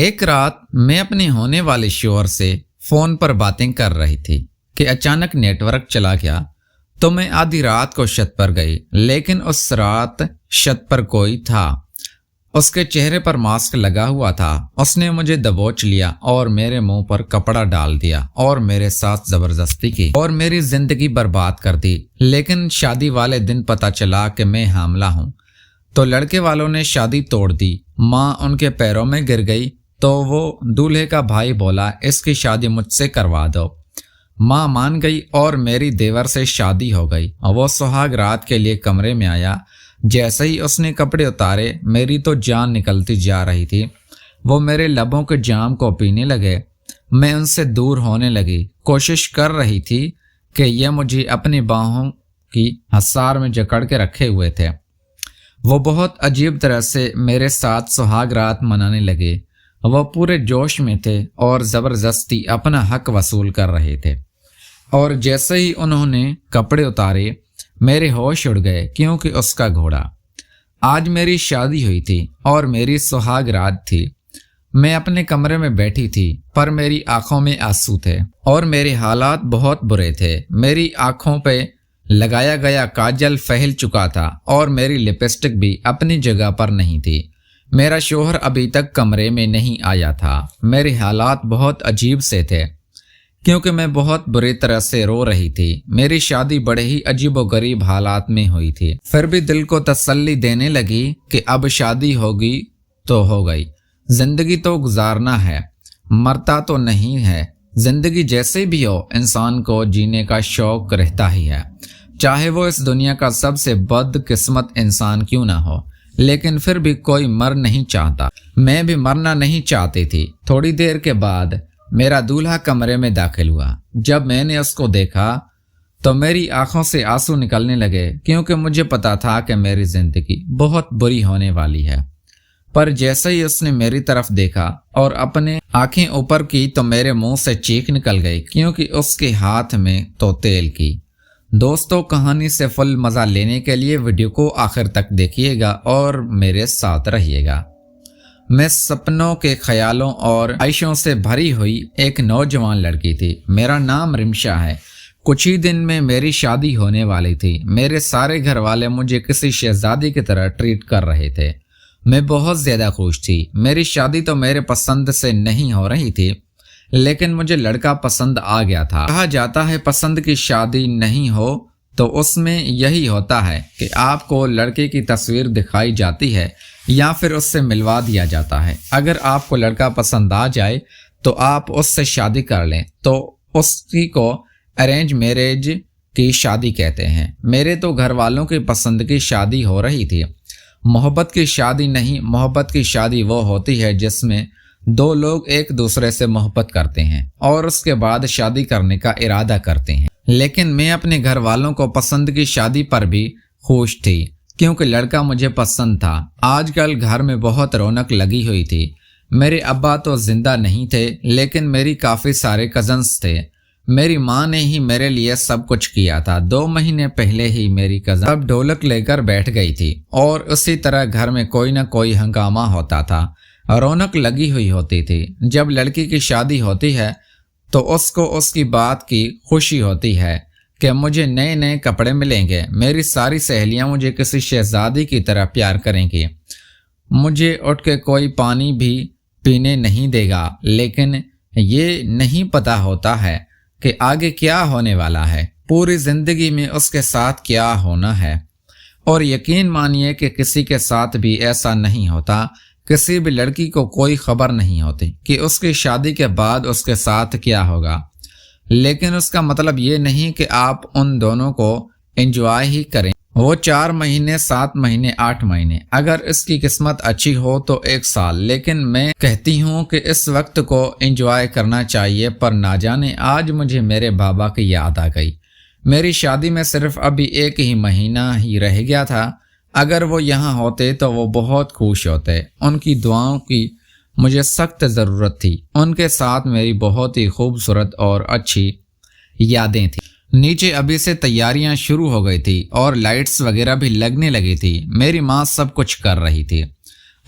ایک رات میں اپنے ہونے والے شوہر سے فون پر باتیں کر رہی تھی کہ اچانک نیٹ ورک چلا گیا تو میں آدھی رات کو چھت پر گئی، لیکن اس رات چھت پر کوئی تھا۔ اس کے چہرے پر ماسک لگا ہوا تھا۔ اس نے مجھے دبوچ لیا اور میرے منہ پر کپڑا ڈال دیا اور میرے ساتھ زبردستی کی اور میری زندگی برباد کر دی۔ لیکن شادی والے دن پتہ چلا کہ میں حاملہ ہوں تو لڑکے والوں نے شادی توڑ دی۔ ماں ان کے پیروں میں گر گئی تو وہ دولہے کا بھائی بولا اس کی شادی مجھ سے کروا دو۔ ماں مان گئی اور میری دیور سے شادی ہو گئی۔ وہ سہاگ رات کے لیے کمرے میں آیا۔ جیسے ہی اس نے کپڑے اتارے میری تو جان نکلتی جا رہی تھی۔ وہ میرے لبوں کے جام کو پینے لگے۔ میں ان سے دور ہونے لگی، کوشش کر رہی تھی کہ یہ مجھے اپنی باہوں کی حصار میں جکڑ کے رکھے ہوئے تھے۔ وہ بہت عجیب طرح سے میرے ساتھ سہاگ رات منانے لگے۔ وہ پورے جوش میں تھے اور زبردستی اپنا حق وصول کر رہے تھے، اور جیسے ہی انہوں نے کپڑے اتارے میرے ہوش اڑ گئے، کیونکہ اس کا گھوڑا۔ آج میری شادی ہوئی تھی اور میری سہاگ رات تھی۔ میں اپنے کمرے میں بیٹھی تھی پر میری آنکھوں میں آنسو تھے اور میرے حالات بہت برے تھے۔ میری آنکھوں پہ لگایا گیا کاجل پھیل چکا تھا اور میری لپسٹک بھی اپنی جگہ پر نہیں تھی۔ میرا شوہر ابھی تک کمرے میں نہیں آیا تھا۔ میرے حالات بہت عجیب سے تھے کیونکہ میں بہت بری طرح سے رو رہی تھی۔ میری شادی بڑے ہی عجیب و غریب حالات میں ہوئی تھی، پھر بھی دل کو تسلی دینے لگی کہ اب شادی ہوگی تو ہو گئی، زندگی تو گزارنا ہے، مرتا تو نہیں ہے۔ زندگی جیسے بھی ہو انسان کو جینے کا شوق رہتا ہی ہے، چاہے وہ اس دنیا کا سب سے بد قسمت انسان کیوں نہ ہو، لیکن پھر بھی کوئی مر نہیں چاہتا۔ میں بھی مرنا نہیں چاہتی تھی۔ تھوڑی دیر کے بعد میرا دولہا کمرے میں داخل ہوا۔ جب میں نے اس کو دیکھا تو میری آنکھوں سے آنسو نکلنے لگے، کیونکہ مجھے پتا تھا کہ میری زندگی بہت بری ہونے والی ہے۔ پر جیسے ہی اس نے میری طرف دیکھا اور اپنے آنکھیں اوپر کی تو میرے منہ سے چیخ نکل گئی، کیونکہ اس کے ہاتھ میں تو تیل کی۔ دوستو، کہانی سے فل مزہ لینے کے لیے ویڈیو کو آخر تک دیکھیے گا اور میرے ساتھ رہیے گا۔ میں سپنوں کے خیالوں اور عائشوں سے بھری ہوئی ایک نوجوان لڑکی تھی۔ میرا نام رمشا ہے۔ کچھ ہی دن میں میری شادی ہونے والی تھی۔ میرے سارے گھر والے مجھے کسی شہزادی کی طرح ٹریٹ کر رہے تھے۔ میں بہت زیادہ خوش تھی۔ میری شادی تو میرے پسند سے نہیں ہو رہی تھی، لیکن مجھے لڑکا پسند آ گیا تھا۔ کہا جاتا ہے پسند کی شادی نہیں ہو تو اس میں یہی ہوتا ہے کہ آپ کو لڑکے کی تصویر دکھائی جاتی ہے یا پھر اس سے ملوا دیا جاتا ہے۔ اگر آپ کو لڑکا پسند آ جائے تو آپ اس سے شادی کر لیں، تو اس کی کو ارینج میرج کی شادی کہتے ہیں۔ میرے تو گھر والوں کی پسند کی شادی ہو رہی تھی، محبت کی شادی نہیں۔ محبت کی شادی وہ ہوتی ہے جس میں دو لوگ ایک دوسرے سے محبت کرتے ہیں اور اس کے بعد شادی کرنے کا ارادہ کرتے ہیں۔ لیکن میں اپنے گھر والوں کو پسند کی شادی پر بھی خوش تھی، کیونکہ لڑکا مجھے پسند تھا۔ آج کل گھر میں بہت رونق لگی ہوئی تھی۔ میرے ابا تو زندہ نہیں تھے، لیکن میری کافی سارے کزنس تھے۔ میری ماں نے ہی میرے لیے سب کچھ کیا تھا۔ 2 مہینے پہلے ہی میری کزن اب ڈھولک لے کر بیٹھ گئی تھی اور اسی طرح گھر میں کوئی نہ کوئی ہنگامہ ہوتا تھا، رونق لگی ہوئی ہوتی تھی۔ جب لڑکی کی شادی ہوتی ہے تو اس کو اس کی بات کی خوشی ہوتی ہے کہ مجھے نئے نئے کپڑے ملیں گے، میری ساری سہیلیاں مجھے کسی شہزادی کی طرح پیار کریں گی، مجھے اٹھ کے کوئی پانی بھی پینے نہیں دے گا۔ لیکن یہ نہیں پتا ہوتا ہے کہ آگے کیا ہونے والا ہے، پوری زندگی میں اس کے ساتھ کیا ہونا ہے۔ اور یقین مانیے کہ کسی کے ساتھ بھی ایسا نہیں ہوتا۔ کسی بھی لڑکی کو کوئی خبر نہیں ہوتی کہ اس کی شادی کے بعد اس کے ساتھ کیا ہوگا، لیکن اس کا مطلب یہ نہیں کہ آپ ان دونوں کو انجوائے ہی کریں۔ وہ 4 مہینے، 7 مہینے، 8 مہینے، اگر اس کی قسمت اچھی ہو تو 1 سال، لیکن میں کہتی ہوں کہ اس وقت کو انجوائے کرنا چاہیے۔ پر نہ جانے آج مجھے میرے بابا کی یاد آ گئی۔ میری شادی میں صرف ابھی 1 ہی مہینہ ہی رہ گیا تھا۔ اگر وہ یہاں ہوتے تو وہ بہت خوش ہوتے۔ ان کی دعاؤں کی مجھے سخت ضرورت تھی۔ ان کے ساتھ میری بہت ہی خوبصورت اور اچھی یادیں تھیں۔ نیچے ابھی سے تیاریاں شروع ہو گئی تھی اور لائٹس وغیرہ بھی لگنے لگی تھی۔ میری ماں سب کچھ کر رہی تھی